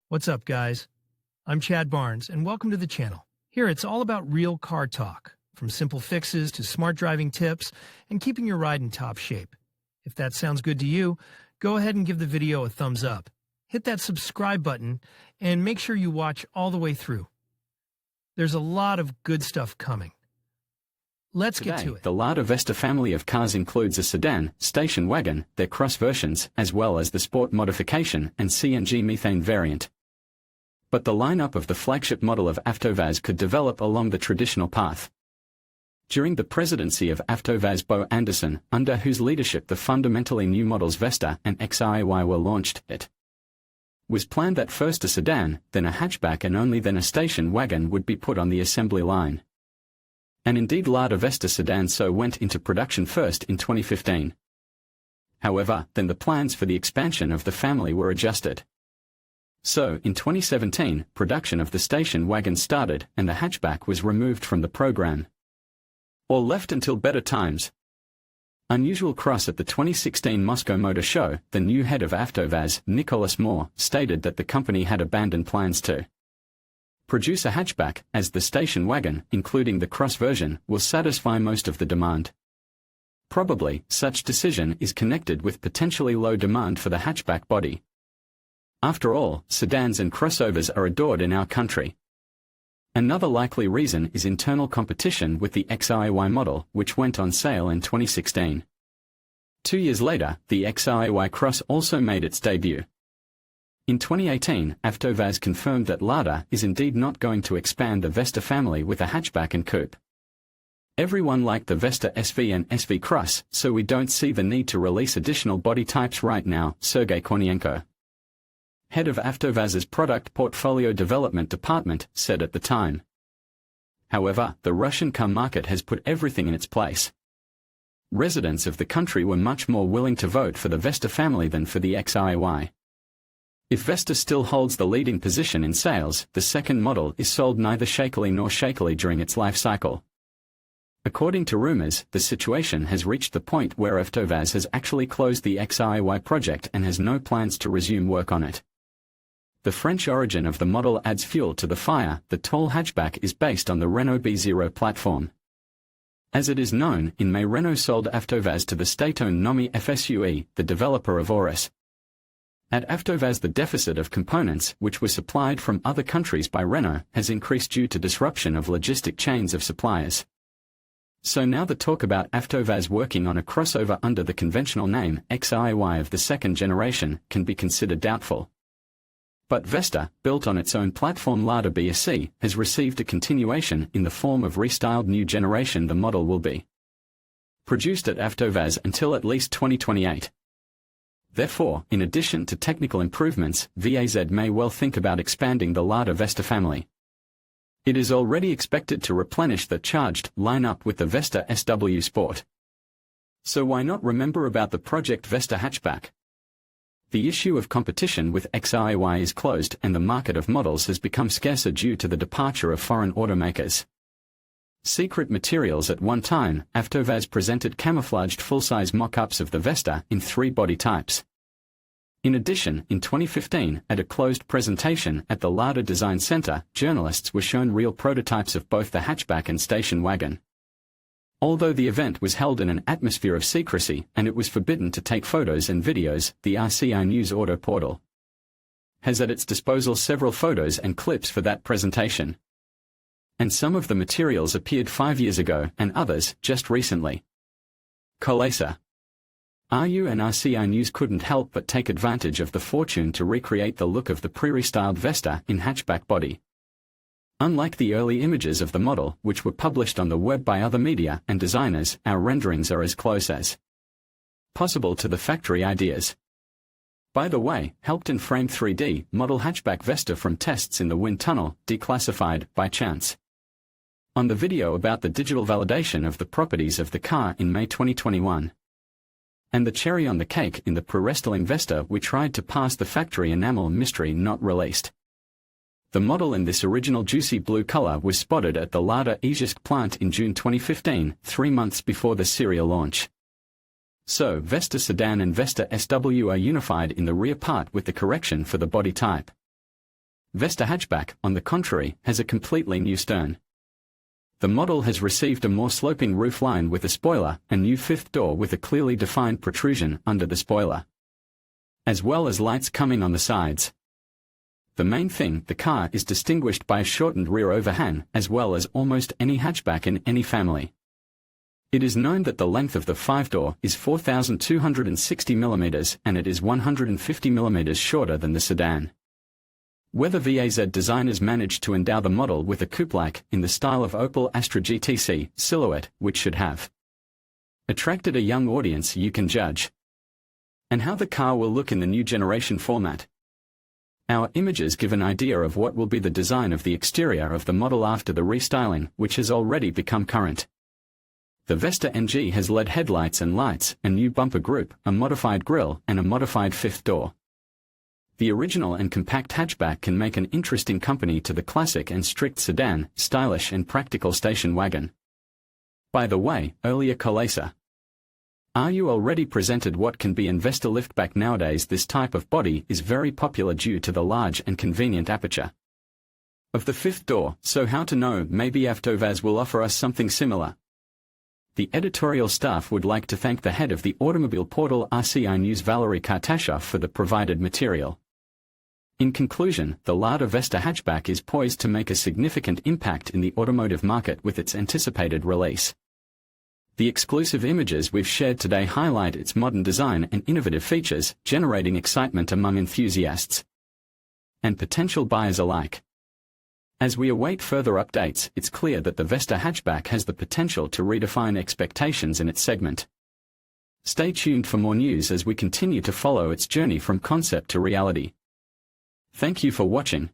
What's up, guys? I'm Chad Barnes, and welcome to the channel. Here, it's all about real car talk, from simple fixes to smart driving tips and keeping your ride in top shape. If that sounds good to you, go ahead and give the video a thumbs up. Hit that subscribe button, and make sure you watch all the way through. There's a lot of good stuff coming. Let's get to it. The Lada Vesta family of cars includes a sedan, station wagon, their cross versions, as well as the sport modification and CNG methane variant. But the lineup of the flagship model of AvtoVAZ could develop along the traditional path. During the presidency of AvtoVAZ Bo Anderson, under whose leadership the fundamentally new models Vesta and XIY were launched, it was planned that first a sedan, then a hatchback and only then a station wagon would be put on the assembly line. And indeed Lada Vesta sedan so went into production first in 2015. However, then the plans for the expansion of the family were adjusted. So, in 2017, production of the station wagon started and the hatchback was removed from the program. Or left until better times. Unusual cross at the 2016 Moscow Motor Show, the new head of AvtoVAZ, Nicholas Moore, stated that the company had abandoned plans to produce a hatchback, as the station wagon, including the cross version, will satisfy most of the demand. Probably, such decision is connected with potentially low demand for the hatchback body. After all, sedans and crossovers are adored in our country. Another likely reason is internal competition with the XIY model, which went on sale in 2016. 2 years later, the XIY Cross also made its debut. In 2018, AvtoVAZ confirmed that Lada is indeed not going to expand the Vesta family with a hatchback and coupe. Everyone liked the Vesta SV and SV Cross, so we don't see the need to release additional body types right now, Sergei Kornienko, head of AvtoVAZ's product portfolio development department, said at the time. However, the Russian car market has put everything in its place. Residents of the country were much more willing to vote for the Vesta family than for the XIY. If Vesta still holds the leading position in sales, the second model is sold neither shakily nor shakily during its life cycle. According to rumors, the situation has reached the point where AvtoVAZ has actually closed the XIY project and has no plans to resume work on it. The French origin of the model adds fuel to the fire. The tall hatchback is based on the Renault B0 platform. As it is known, in May Renault sold AvtoVAZ to the state-owned Nomi FSUE, the developer of Auris. At AvtoVAZ the deficit of components, which were supplied from other countries by Renault, has increased due to disruption of logistic chains of suppliers. So now the talk about AvtoVAZ working on a crossover under the conventional name XIY of the second generation can be considered doubtful. But Vesta, built on its own platform Lada BSC, has received a continuation in the form of restyled new generation. The model will be produced at AvtoVAZ until at least 2028. Therefore, in addition to technical improvements, VAZ may well think about expanding the Lada Vesta family. It is already expected to replenish the charged lineup with the Vesta SW Sport. So why not remember about the Project Vesta hatchback? The issue of competition with XIY is closed and the market of models has become scarcer due to the departure of foreign automakers. Secret materials. At one time, AvtoVAZ presented camouflaged full-size mock-ups of the Vesta in 3 body types. In addition, in 2015, at a closed presentation at the Lada Design Center, journalists were shown real prototypes of both the hatchback and station wagon. Although the event was held in an atmosphere of secrecy and it was forbidden to take photos and videos, the RCI News Auto portal has at its disposal several photos and clips for that presentation. And some of the materials appeared 5 years ago and others just recently. Colesa. RU and RCI News couldn't help but take advantage of the fortune to recreate the look of the pre-restyled Vesta in hatchback body. Unlike the early images of the model, which were published on the web by other media and designers, our renderings are as close as possible to the factory ideas. By the way, helped in Frame 3D, model hatchback Vesta from tests in the wind tunnel, declassified by chance. On the video about the digital validation of the properties of the car in May 2021. And the cherry on the cake in the pre-restyling Vesta, we tried to pass the factory enamel mystery not released. The model in this original juicy blue color was spotted at the Lada Izhevsk plant in June 2015, 3 months before the serial launch. So, Vesta Sedan and Vesta SW are unified in the rear part with the correction for the body type. Vesta Hatchback, on the contrary, has a completely new stern. The model has received a more sloping roofline with a spoiler, a new fifth door with a clearly defined protrusion under the spoiler, as well as lights coming on the sides. The main thing, the car is distinguished by a shortened rear overhang, as well as almost any hatchback in any family. It is known that the length of the 5-door is 4,260 mm and it is 150 mm shorter than the sedan. Whether VAZ designers managed to endow the model with a coupe-like, in the style of Opel Astra GTC, silhouette, which should have attracted a young audience, you can judge. And how the car will look in the new generation format. Our images give an idea of what will be the design of the exterior of the model after the restyling, which has already become current. The Vesta NG has LED headlights and lights, a new bumper group, a modified grille, and a modified fifth door. The original and compact hatchback can make an interesting company to the classic and strict sedan, stylish and practical station wagon. By the way, earlier Kolesa. Are you already presented what can be in Vesta liftback nowadays? This type of body is very popular due to the large and convenient aperture of the fifth door, so how to know, maybe AvtoVAZ will offer us something similar. The editorial staff would like to thank the head of the automobile portal RCI News Valery Kartashev for the provided material. In conclusion, the Lada Vesta Hatchback is poised to make a significant impact in the automotive market with its anticipated release. The exclusive images we've shared today highlight its modern design and innovative features, generating excitement among enthusiasts and potential buyers alike. As we await further updates, it's clear that the Vesta Hatchback has the potential to redefine expectations in its segment. Stay tuned for more news as we continue to follow its journey from concept to reality. Thank you for watching.